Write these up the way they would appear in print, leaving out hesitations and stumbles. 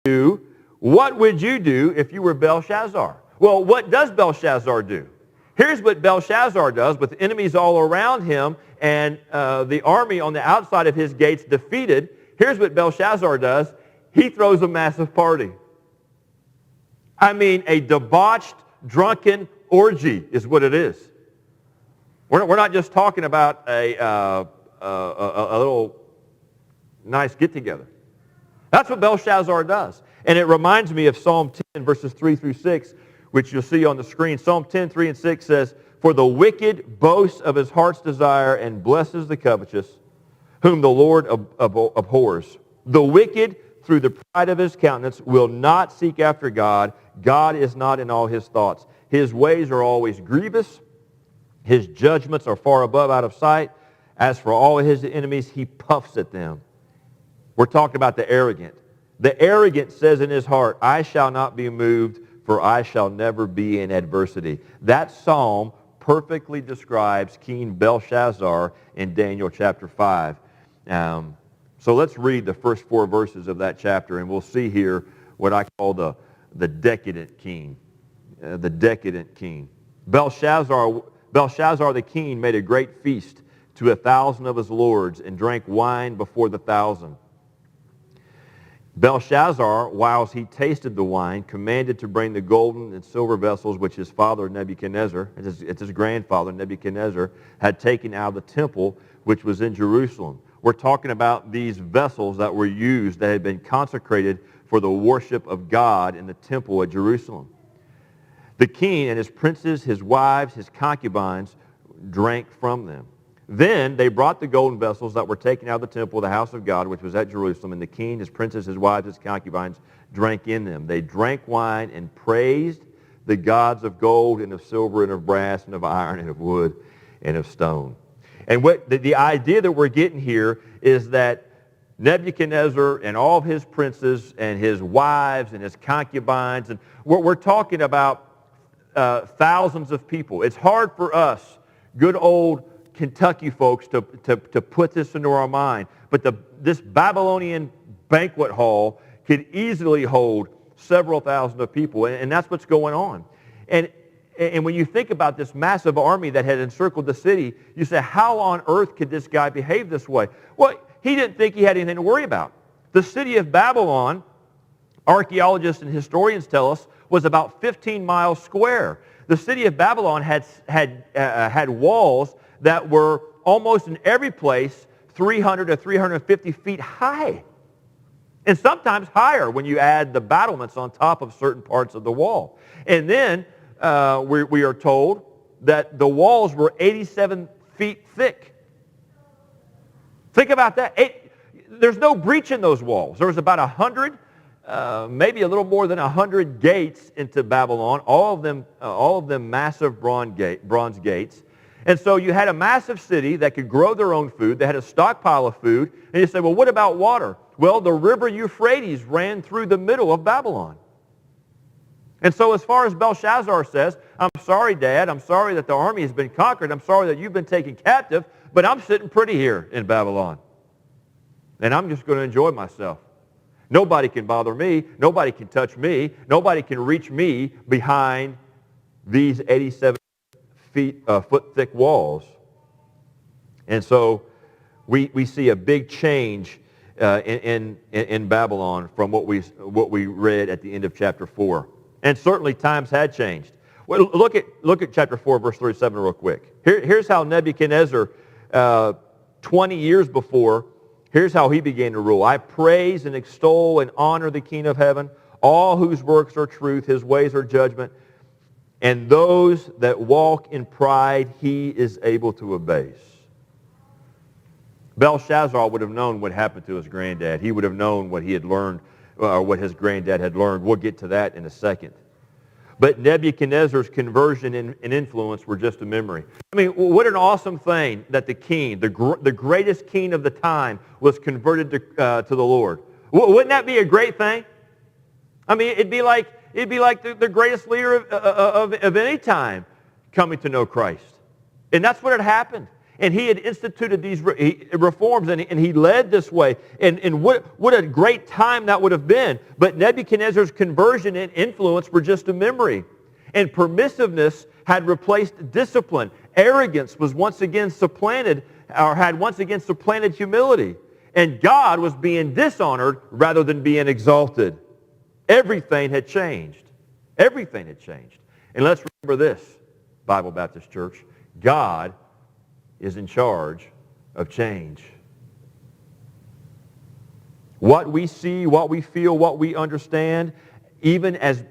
do, what would you do if you were Belshazzar? Well, what does Belshazzar do? Here's what Belshazzar does with enemies all around him and the army on the outside of his gates defeated. Here's what Belshazzar does. He throws a massive party. I mean, a debauched, drunken orgy is what it is. We're not just talking about a little nice get-together. That's what Belshazzar does. And it reminds me of Psalm 10, verses 3 through 6, which you'll see on the screen. Psalm 10, 3 and 6 says, "For the wicked boasts of his heart's desire and blesses the covetous, whom the Lord abhors. The wicked, through the pride of his countenance, will not seek after God. God is not in all his thoughts. His ways are always grievous. His judgments are far above, out of sight. As for all his enemies, he puffs at them." We're talking about the arrogant. The arrogant says in his heart, "I shall not be moved, for I shall never be in adversity." That psalm perfectly describes King Belshazzar in Daniel chapter 5. So let's read the first 4 verses of that chapter, and we'll see here what I call the decadent king. The decadent king. Belshazzar the king made a great feast to 1,000 of his lords and drank wine before the 1,000. Belshazzar, whilst he tasted the wine, commanded to bring the golden and silver vessels which his father Nebuchadnezzar, it's his grandfather Nebuchadnezzar, had taken out of the temple which was in Jerusalem. We're talking about these vessels that were used, that had been consecrated for the worship of God in the temple at Jerusalem. The king and his princes, his wives, his concubines drank from them. Then they brought the golden vessels that were taken out of the temple, the house of God, which was at Jerusalem, and the king, his princes, his wives, his concubines drank in them. They drank wine and praised the gods of gold and of silver and of brass and of iron and of wood and of stone. And what the idea that we're getting here is that Nebuchadnezzar and all of his princes and his wives and his concubines, and we're talking about thousands of people. It's hard for us, good old Kentucky folks, to put this into our mind. But this Babylonian banquet hall could easily hold several thousand of people, and that's what's going on. And when you think about this massive army that had encircled the city, you say, how on earth could this guy behave this way? Well, he didn't think he had anything to worry about. The city of Babylon, archaeologists and historians tell us, was about 15 miles square. The city of Babylon had walls that were almost in every place 300 to 350 feet high. And sometimes higher when you add the battlements on top of certain parts of the wall. And then we are told that the walls were 87 feet thick. Think about that. There's no breach in those walls. There was about 100, maybe a little more than 100 gates into Babylon, all of them massive bronze gates. And so you had a massive city that could grow their own food. They had a stockpile of food. And you say, well, what about water? Well, the river Euphrates ran through the middle of Babylon. And so as far as Belshazzar says, I'm sorry, Dad. I'm sorry that the army has been conquered. I'm sorry that you've been taken captive. But I'm sitting pretty here in Babylon. And I'm just going to enjoy myself. Nobody can bother me. Nobody can touch me. Nobody can reach me behind these 87 foot thick walls. And so we see a big change in Babylon from what we read at the end of chapter 4. And certainly times had changed. Well, look at chapter 4, verse 37 real quick. Here's how Nebuchadnezzar, 20 years before, here's how he began to rule. "I praise and extol and honor the King of heaven, all whose works are truth, his ways are judgment. And those that walk in pride, he is able to abase." Belshazzar would have known what happened to his granddad. He would have known what he had learned, what his granddad had learned. We'll get to that in a second. But Nebuchadnezzar's conversion and influence were just a memory. I mean, what an awesome thing that the king, the greatest king of the time, was converted to the Lord. Wouldn't that be a great thing? I mean, it'd be like the greatest leader of any time coming to know Christ. And that's what had happened. And he had instituted these reforms, and he led this way. And what a great time that would have been. But Nebuchadnezzar's conversion and influence were just a memory. And permissiveness had replaced discipline. Arrogance was once again supplanted, or had once again supplanted humility. And God was being dishonored rather than being exalted. Everything had changed. Everything had changed. And let's remember this, Bible Baptist Church. God is in charge of change. What we see, what we feel, what we understand, even as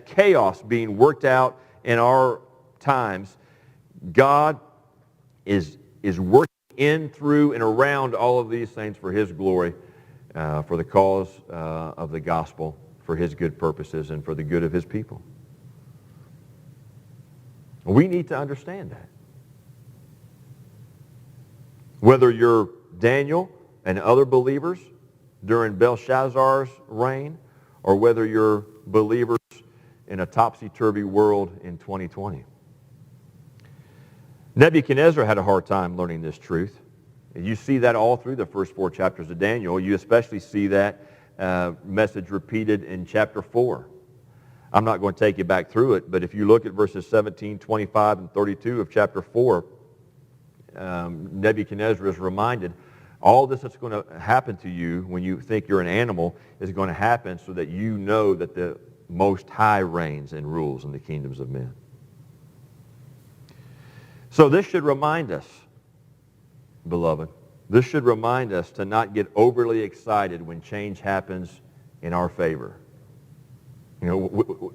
chaos being worked out in our times, God is working in, through, and around all of these things for His glory, for the cause of the gospel, for His good purposes, and for the good of His people. We need to understand that. Whether you're Daniel and other believers during Belshazzar's reign, or whether you're believers in a topsy-turvy world in 2020. Nebuchadnezzar had a hard time learning this truth. And you see that all through the first 4 chapters of Daniel. You especially see that message repeated in chapter 4. I'm not going to take you back through it, but if you look at verses 17, 25, and 32 of chapter 4, Nebuchadnezzar is reminded all this that's going to happen to you when you think you're an animal is going to happen so that you know that the Most High reigns and rules in the kingdoms of men. So this should remind us, beloved, this should remind us to not get overly excited when change happens in our favor. You know,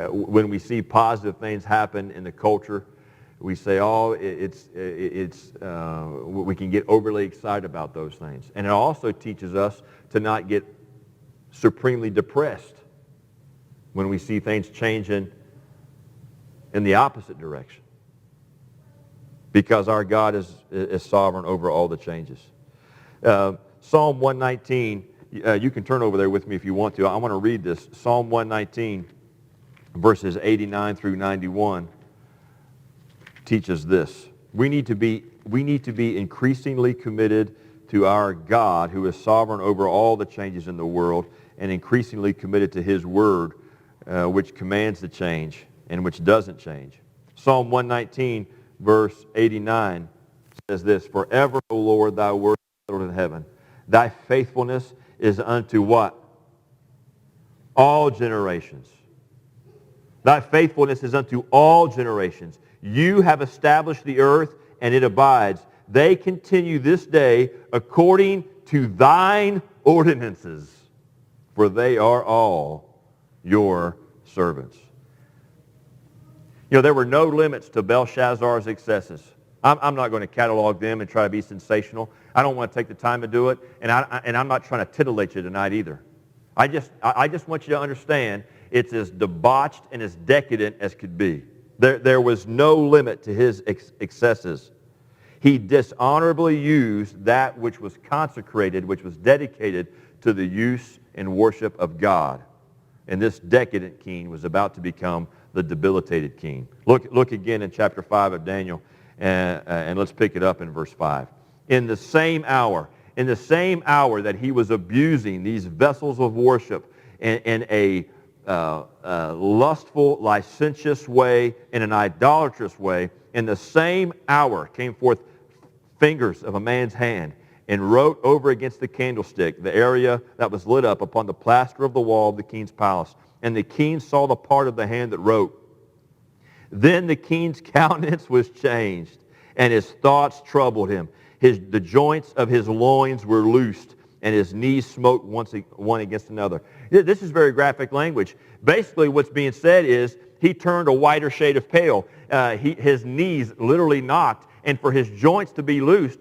when we see positive things happen in the culture, we say, oh, we can get overly excited about those things. And it also teaches us to not get supremely depressed when we see things changing in the opposite direction. Because our God is sovereign over all the changes. Psalm 119, you can turn over there with me if you want to. I want to read this. Psalm 119, verses 89 through 91. Teaches this. We need to be increasingly committed to our God, who is sovereign over all the changes in the world, and increasingly committed to His Word, which commands the change and which doesn't change. Psalm 119, verse 89 says this: Forever, O Lord, thy word is settled in heaven. Thy faithfulness is unto what? All generations. Thy faithfulness is unto all generations. You have established the earth, and it abides. They continue this day according to thine ordinances, for they are all your servants. You know, there were no limits to Belshazzar's excesses. I'm not going to catalog them and try to be sensational. I don't want to take the time to do it, and I'm not trying to titillate you tonight either. I just want you to understand it's as debauched and as decadent as could be. There was no limit to his excesses. He dishonorably used that which was consecrated, which was dedicated to the use and worship of God. And this decadent king was about to become the debilitated king. Look again in chapter 5 of Daniel, and let's pick it up in verse 5. In the same hour that he was abusing these vessels of worship in a lustful, licentious way, in an idolatrous way, in the same hour came forth fingers of a man's hand and wrote over against the candlestick, the area that was lit up, upon the plaster of the wall of the king's palace. And the king saw the part of the hand that wrote. Then the king's countenance was changed, and his thoughts troubled him. The joints of his loins were loosed, and his knees smote one against another. This is very graphic language. Basically, what's being said is he turned a whiter shade of pale. His knees literally knocked, and for his joints to be loosed,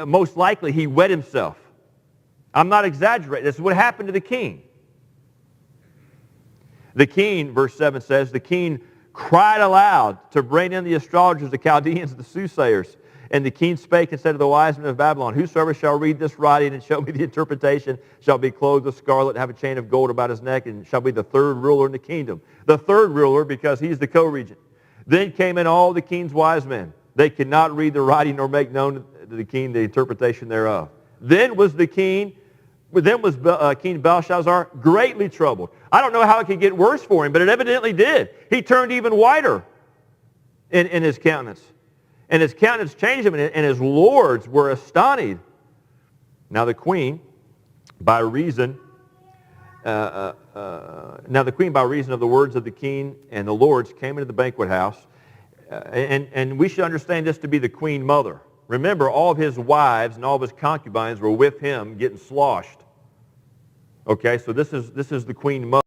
most likely he wet himself. I'm not exaggerating. This is what happened to the king. The king, verse 7 says, the king cried aloud to bring in the astrologers, the Chaldeans, the soothsayers. And the king spake and said to the wise men of Babylon, whosoever shall read this writing and show me the interpretation shall be clothed with scarlet and have a chain of gold about his neck, and shall be the third ruler in the kingdom. The third ruler, because he's the co-regent. Then came in all the king's wise men They could not read the writing nor make known to the king the interpretation thereof. Then was King Belshazzar greatly troubled. I don't know how it could get worse for him, but it evidently did. He turned even whiter in his countenance. And his countenance changed him, and his lords were astonished. Now the queen, by reason of the words of the king and the lords, came into the banquet house. And we should understand this to be the queen mother. Remember, all of his wives and all of his concubines were with him getting sloshed. Okay, so this is the queen mother.